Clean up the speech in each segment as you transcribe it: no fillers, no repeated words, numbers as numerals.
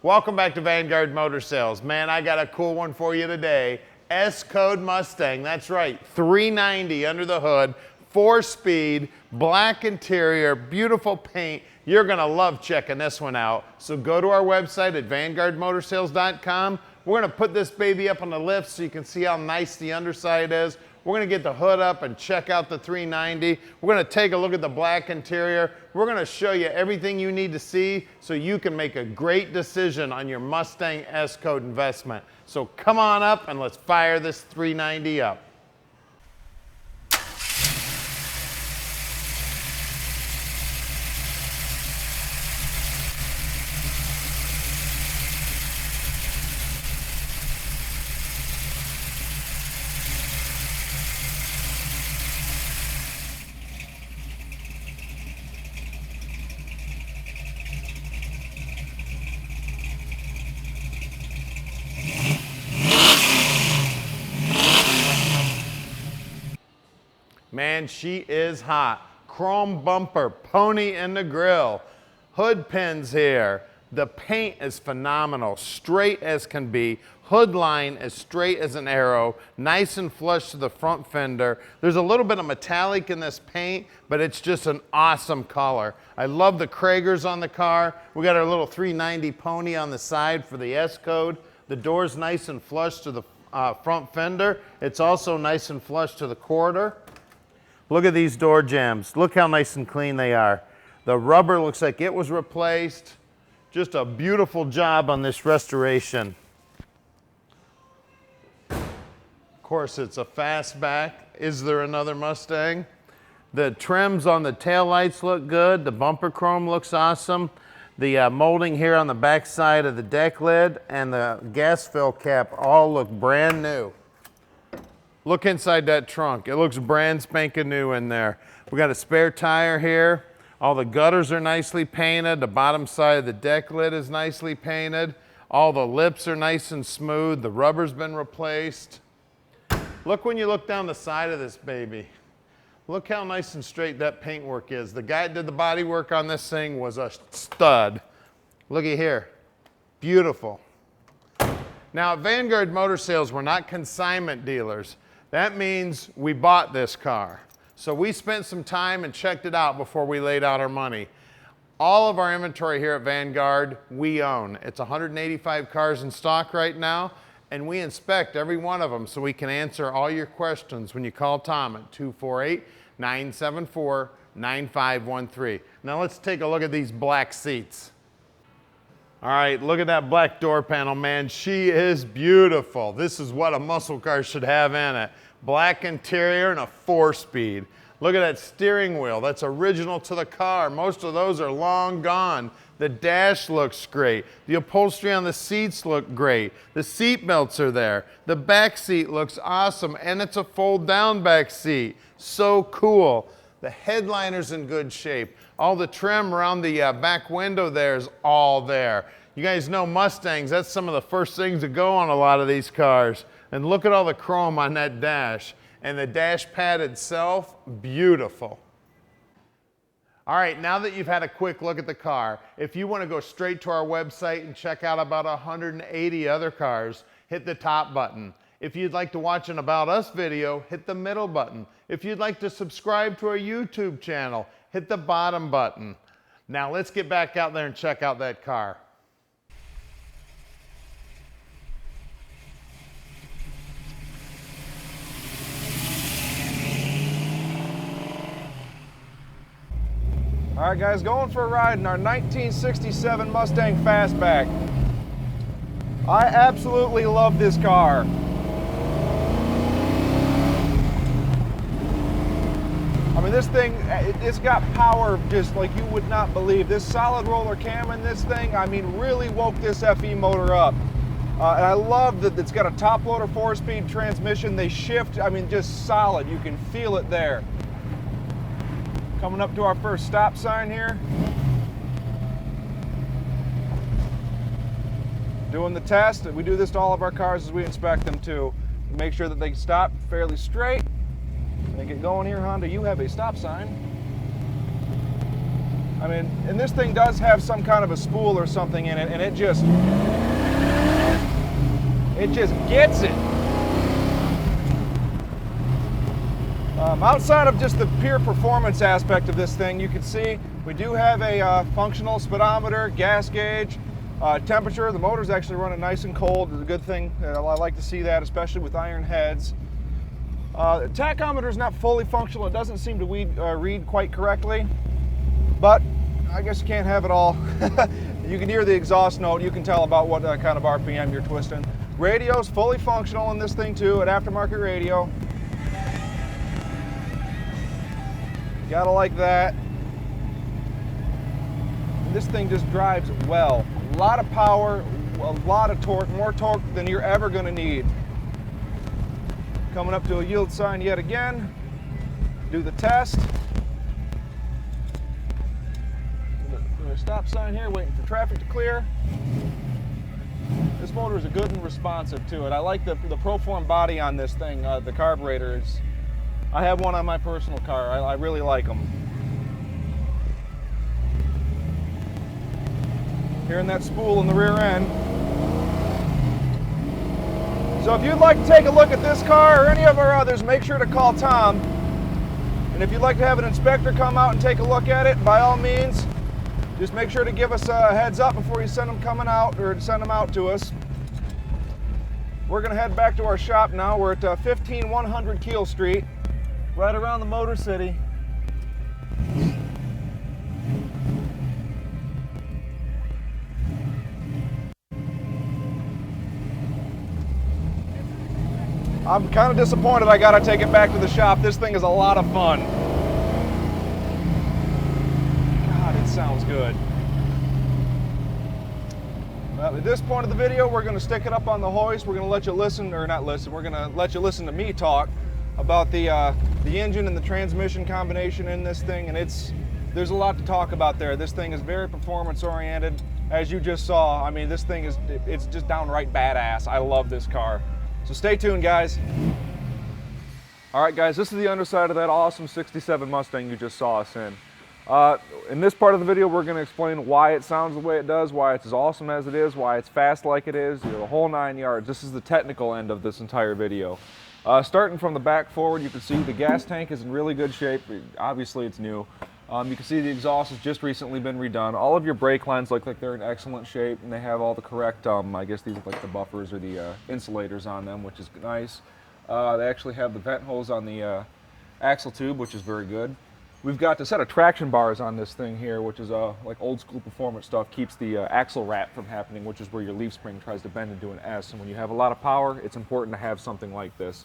Welcome back to Vanguard Motor Sales. Man, I got a cool one for you today. S-Code Mustang, that's right, 390 under the hood, 4-speed, black interior, beautiful paint. You're gonna love checking this one out. So go to our website at vanguardmotorsales.com. We're gonna put this baby up on the lift so you can see how nice the underside is. We're gonna get the hood up and check out the 390. We're gonna take a look at the black interior. We're gonna show you everything you need to see so you can make a great decision on your Mustang S-Code investment. So come on up and let's fire this 390 up. Man, she is hot. Chrome bumper, pony in the grill, hood pins here. The paint is phenomenal, straight as can be. Hood line as straight as an arrow, nice and flush to the front fender. There's a little bit of metallic in this paint, but it's just an awesome color. I love the Kragers on the car. We got our little 390 pony on the side for the S-Code. The door's nice and flush to the front fender. It's also nice and flush to the quarter. Look at these door jambs. Look how nice and clean they are. The rubber looks like it was replaced. Just a beautiful job on this restoration. Of course, it's a fastback. Is there another Mustang? The trims on the taillights look good. The bumper chrome looks awesome. The molding here on the back side of the deck lid and the gas fill cap all look brand new. Look inside that trunk. It looks brand spanking new in there. We got a spare tire here. All the gutters are nicely painted. The bottom side of the deck lid is nicely painted. All the lips are nice and smooth. The rubber's been replaced. Look when you look down the side of this baby. Look how nice and straight that paintwork is. The guy that did the body work on this thing was a stud. Looky here. Beautiful. Now at Vanguard Motor Sales, we're not consignment dealers. That means we bought this car. So we spent some time and checked it out before we laid out our money. All of our inventory here at Vanguard, we own. It's 185 cars in stock right now, and we inspect every one of them so we can answer all your questions when you call Tom at 248-974-9513. Now let's take a look at these black seats. All right, look at that black door panel, man. She is beautiful. This is what a muscle car should have in it. Black interior and a 4-speed. Look at that steering wheel. That's original to the car. Most of those are long gone. The dash looks great. The upholstery on the seats look great. The seat belts are there. The back seat looks awesome, and it's a fold-down back seat. So cool. The headliner's in good shape. All the trim around the back window there is all there. You guys know Mustangs, that's some of the first things that go on a lot of these cars. And look at all the chrome on that dash. And the dash pad itself, beautiful. All right, now that you've had a quick look at the car, if you want to go straight to our website and check out about 180 other cars, hit the top button. If you'd like to watch an About Us video, hit the middle button. If you'd like to subscribe to our YouTube channel, hit the bottom button. Now let's get back out there and check out that car. All right, guys, going for a ride in our 1967 Mustang Fastback. I absolutely love this car. I mean, this thing, it's got power just like you would not believe. This solid roller cam in this thing, I mean, really woke this FE motor up. And I love that it's got a top loader 4-speed transmission. They shift, I mean, just solid. You can feel it there. Coming up to our first stop sign here. Doing the test. We do this to all of our cars as we inspect them too. Make sure that they stop fairly straight. And they get going here, Honda. You have a stop sign. I mean, and this thing does have some kind of a spool or something in it, and it just gets it. Outside of just the pure performance aspect of this thing, you can see we do have a functional speedometer, gas gauge, temperature. The motor's actually running nice and cold. It's a good thing. I like to see that, especially with iron heads. The tachometer is not fully functional. It doesn't seem to read quite correctly, but I guess you can't have it all. You can hear the exhaust note. You can tell about what kind of RPM you're twisting. Radio's fully functional in this thing too, an aftermarket radio. Gotta like that. And this thing just drives well. A lot of power, a lot of torque, more torque than you're ever gonna need. Coming up to a yield sign yet again. Do the test. A stop sign here, waiting for traffic to clear. This motor is good and responsive to it. I like the Proform body on this thing, the carburetor. I have one on my personal car. I really like them. Hearing that spool in the rear end. So if you'd like to take a look at this car or any of our others, make sure to call Tom. And if you'd like to have an inspector come out and take a look at it, by all means, just make sure to give us a heads up before you send them coming out or send them out to us. We're going to head back to our shop now. We're at 15100 Keel Street, right around the Motor City. I'm kind of disappointed I got to take it back to the shop. This thing is a lot of fun. God, it sounds good. Well, at this point of the video, we're going to stick it up on the hoist. We're going to let you listen, or not listen, we're going to let you listen to me talk about the engine and the transmission combination in this thing, and there's a lot to talk about there. This thing is very performance oriented, as you just saw. I mean, this thing it's just downright badass. I love this car. So stay tuned, guys. All right, guys, this is the underside of that awesome 67 Mustang you just saw us in. In this part of the video, we're going to explain why it sounds the way it does, why it's as awesome as it is, why it's fast like it is, the whole 9 yards. This is the technical end of this entire video. Starting from the back forward, you can see the gas tank is in really good shape. Obviously, it's new. You can see the exhaust has just recently been redone. All of your brake lines look like they're in excellent shape, and they have all the correct, I guess these are like the buffers or the insulators on them, which is nice. They actually have the vent hose on the axle tube, which is very good. We've got a set of traction bars on this thing here, which is like old school performance stuff, keeps the axle wrap from happening, which is where your leaf spring tries to bend into an S. And when you have a lot of power, it's important to have something like this.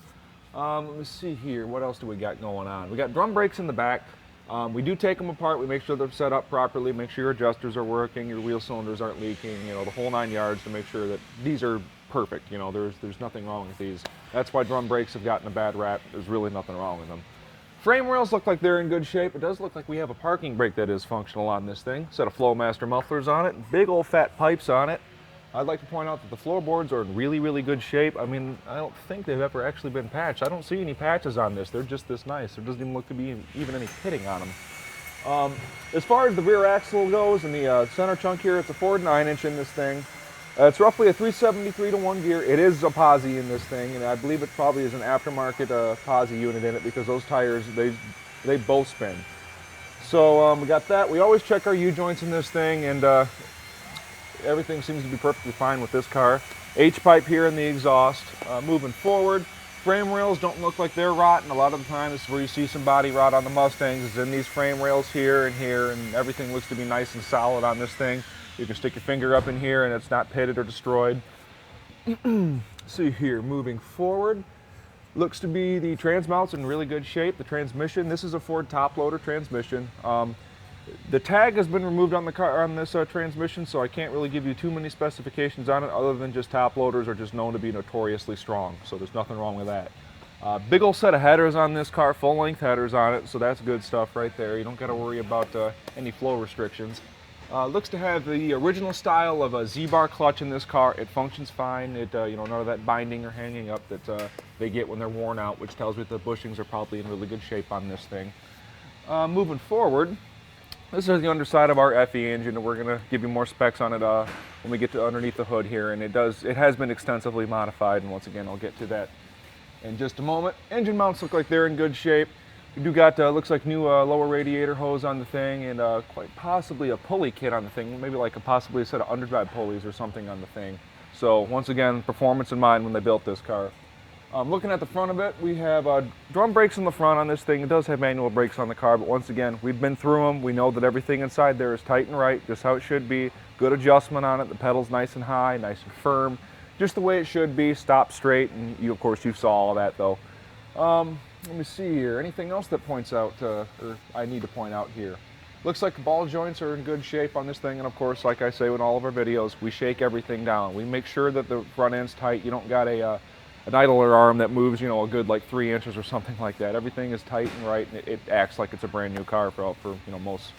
Let me see here, what else do we got going on? We got drum brakes in the back. We do take them apart. We make sure they're set up properly, make sure your adjusters are working, your wheel cylinders aren't leaking, the whole 9 yards to make sure that these are perfect. There's nothing wrong with these. That's why drum brakes have gotten a bad rap. There's really nothing wrong with them. Frame rails look like they're in good shape. It does look like we have a parking brake that is functional on this thing. Set of Flowmaster mufflers on it, big old fat pipes on it. I'd like to point out that the floorboards are in really, really good shape. I mean, I don't think they've ever actually been patched. I don't see any patches on this. They're just this nice. There doesn't even look to be even any pitting on them. As far as the rear axle goes and the center chunk here, it's a Ford 9-inch in this thing. It's roughly a 373 to 1 gear. It is a posi in this thing, and I believe it probably is an aftermarket posi unit in it because those tires, they both spin. So we got that. We always check our U-joints in this thing, and everything seems to be perfectly fine with this car. H-pipe here in the exhaust. Moving forward, frame rails don't look like they're rotten. A lot of the time, this is where you see some body rot on the Mustangs. It's in these frame rails here, and everything looks to be nice and solid on this thing. You can stick your finger up in here and it's not pitted or destroyed. See here, moving forward. Looks to be the trans mount's in really good shape. The transmission, this is a Ford top loader transmission. The tag has been removed on the car on this transmission, so I can't really give you too many specifications on it other than just top loaders are just known to be notoriously strong, so there's nothing wrong with that. Big old set of headers on this car, full length headers on it, so that's good stuff right there. You don't got to worry about any flow restrictions. Looks to have the original style of a Z-bar clutch in this car. It functions fine. It none of that binding or hanging up that they get when they're worn out, which tells me the bushings are probably in really good shape on this thing. Moving forward, This is the underside of our FE engine, and we're going to give you more specs on it when we get to underneath the hood here. And it has been extensively modified, and once again, I'll get to that in just a moment. Engine mounts look like they're in good shape. We do got, looks like new lower radiator hose on the thing, and quite possibly a pulley kit on the thing, maybe like possibly a set of underdrive pulleys or something on the thing. So once again, performance in mind when they built this car. Looking at the front of it, we have drum brakes in the front on this thing. It does have manual brakes on the car, but once again, we've been through them. We know that everything inside there is tight and right, just how it should be. Good adjustment on it. The pedal's nice and high, nice and firm, just the way it should be. Stop straight, and you, of course, you saw all of that though. Let me see here. Anything else that points out, or I need to point out here? Looks like the ball joints are in good shape on this thing, and of course, like I say in all of our videos, we shake everything down. We make sure that the front end's tight. You don't got an idler arm that moves, a good like 3 inches or something like that. Everything is tight and right, and it acts like it's a brand new car for most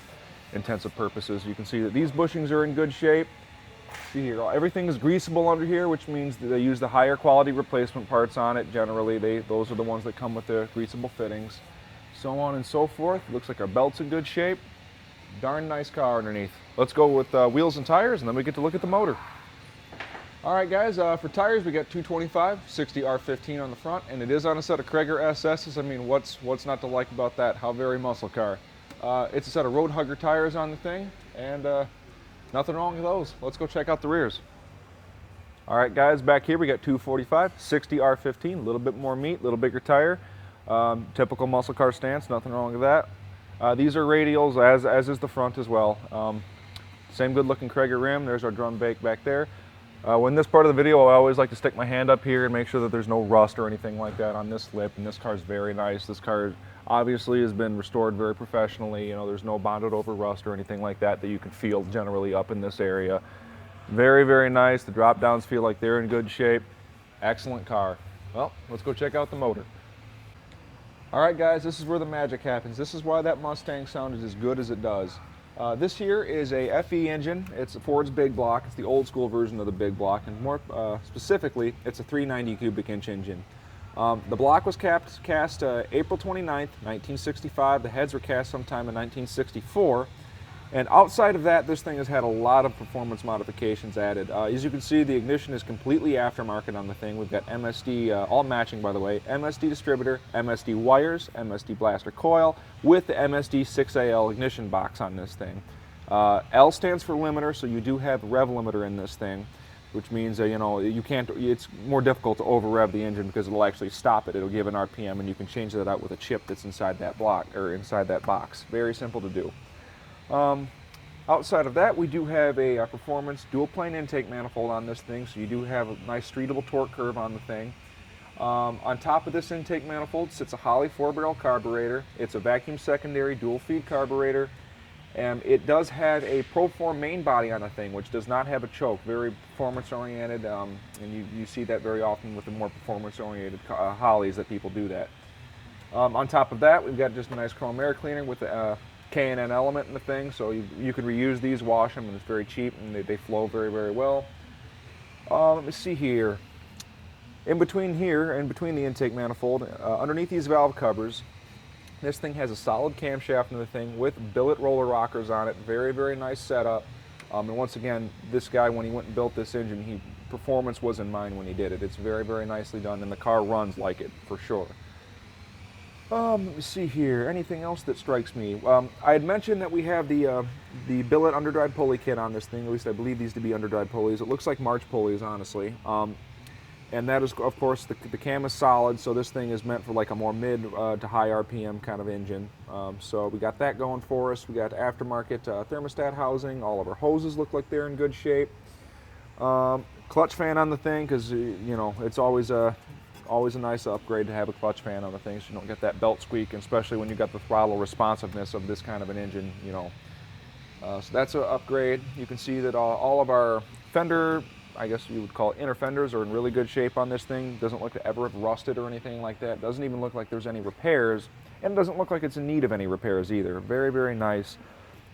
intensive purposes. You can see that these bushings are in good shape. See here, everything is greasable under here, which means that they use the higher quality replacement parts on it. Generally, those are the ones that come with the greasable fittings, so on and so forth. Looks like our belt's in good shape. Darn nice car underneath. Let's go with wheels and tires, and then we get to look at the motor. All right, guys, for tires, we got 225, 60 R15 on the front, and it is on a set of Cragar SS's. I mean, what's not to like about that? How very muscle car. It's a set of Road Hugger tires on the thing, and nothing wrong with those. Let's go check out the rears. All right, guys, back here we got 245, 60 R15, a little bit more meat, a little bigger tire. Typical muscle car stance, nothing wrong with that. These are radials, as is the front as well. Same good looking Cragar rim. There's our drum brake back there. When this part of the video, I always like to stick my hand up here and make sure that there's no rust or anything like that on this lip, and this car is very nice. This car obviously has been restored very professionally. There's no bonded over rust or anything like that you can feel generally up in this area. Very, very nice. The drop downs feel like they're in good shape. Excellent car. Well, let's go check out the motor. All right, guys, this is where the magic happens. This is why that Mustang sounded as good as it does. This here is a FE engine. It's Ford's Big Block. It's the old school version of the Big Block, and more specifically, it's a 390 cubic inch engine. The block was cast April 29th, 1965. The heads were cast sometime in 1964. And outside of that, this thing has had a lot of performance modifications added. As you can see, the ignition is completely aftermarket on the thing. We've got MSD, all matching by the way, MSD distributor, MSD wires, MSD blaster coil, with the MSD 6AL ignition box on this thing. L stands for limiter, so you do have rev limiter in this thing, which means you can't. It's more difficult to over rev the engine because it'll actually stop it. It'll give an RPM, and you can change that out with a chip that's inside that block or inside that box. Very simple to do. Outside of that, we do have a performance dual plane intake manifold on this thing, so you do have a nice streetable torque curve on the thing. On top of this intake manifold sits a Holley 4-barrel carburetor. It's a vacuum secondary dual feed carburetor, and it does have a Proform main body on the thing, which does not have a choke. Very performance oriented, and you see that very often with the more performance oriented Holleys that people do that. On top of that, we've got just a nice chrome air cleaner with a K&N element in the thing, so you can reuse these, wash them, and it's very cheap, and they flow very, very well. Let me see here. In between the intake manifold, underneath these valve covers, this thing has a solid camshaft in the thing with billet roller rockers on it. Very, very nice setup. And once again, this guy, when he went and built this engine, performance was in mind when he did it. It's very, very nicely done, and the car runs like it, for sure. Let me see here. Anything else that strikes me? I had mentioned that we have the billet underdrive pulley kit on this thing. At least I believe these to be underdrive pulleys. It looks like March pulleys, honestly. And that is, of course, the cam is solid, so this thing is meant for like a more mid to high RPM kind of engine. So we got that going for us. We got aftermarket thermostat housing. All of our hoses look like they're in good shape. Clutch fan on the thing, because it's always a nice upgrade to have a clutch fan on the thing, so you don't get that belt squeak, especially when you got the throttle responsiveness of this kind of an engine. So that's an upgrade. You can see that all of our fender, I guess you would call it inner fenders, are in really good shape on this thing. Doesn't look to ever have rusted or anything like that. Doesn't even look like there's any repairs, and it doesn't look like it's in need of any repairs either. Very, very nice.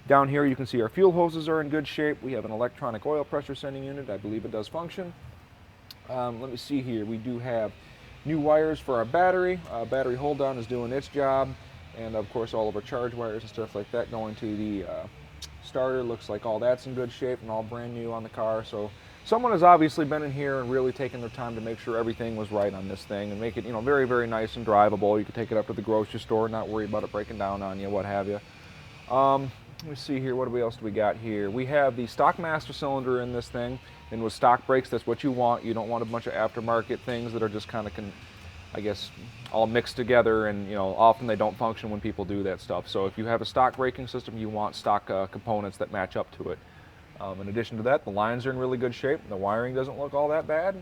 Down here you can see our fuel hoses are in good shape. We have an electronic oil pressure sending unit. I believe it does function. Let me see here. We do have new wires for our battery. Battery hold down is doing its job. And of course all of our charge wires and stuff like that going to the starter. Looks like all that's in good shape and all brand new on the car. So someone has obviously been in here and really taken their time to make sure everything was right on this thing and make it, you know, very, very nice and drivable. You can take it up to the grocery store, not worry about it breaking down on you, what have you. Let me see here, what else do we got here? We have the stock master cylinder in this thing, and with stock brakes, that's what you want. You don't want a bunch of aftermarket things that are just kind of, I guess, all mixed together, and, you know, often they don't function when people do that stuff. So if you have a stock braking system, you want stock components that match up to it. In addition to that, the lines are in really good shape. The wiring doesn't look all that bad.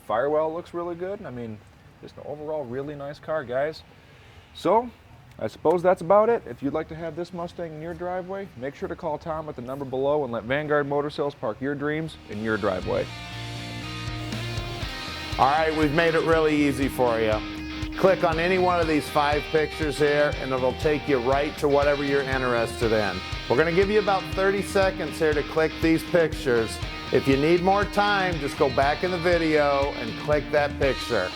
Firewall looks really good. I mean, just an overall really nice car, guys. So I suppose that's about it. If you'd like to have this Mustang in your driveway, make sure to call Tom at the number below and let Vanguard Motor Sales park your dreams in your driveway. All right, we've made it really easy for you. Click on any one of these 5 pictures here and it'll take you right to whatever you're interested in. We're gonna give you about 30 seconds here to click these pictures. If you need more time, just go back in the video and click that picture.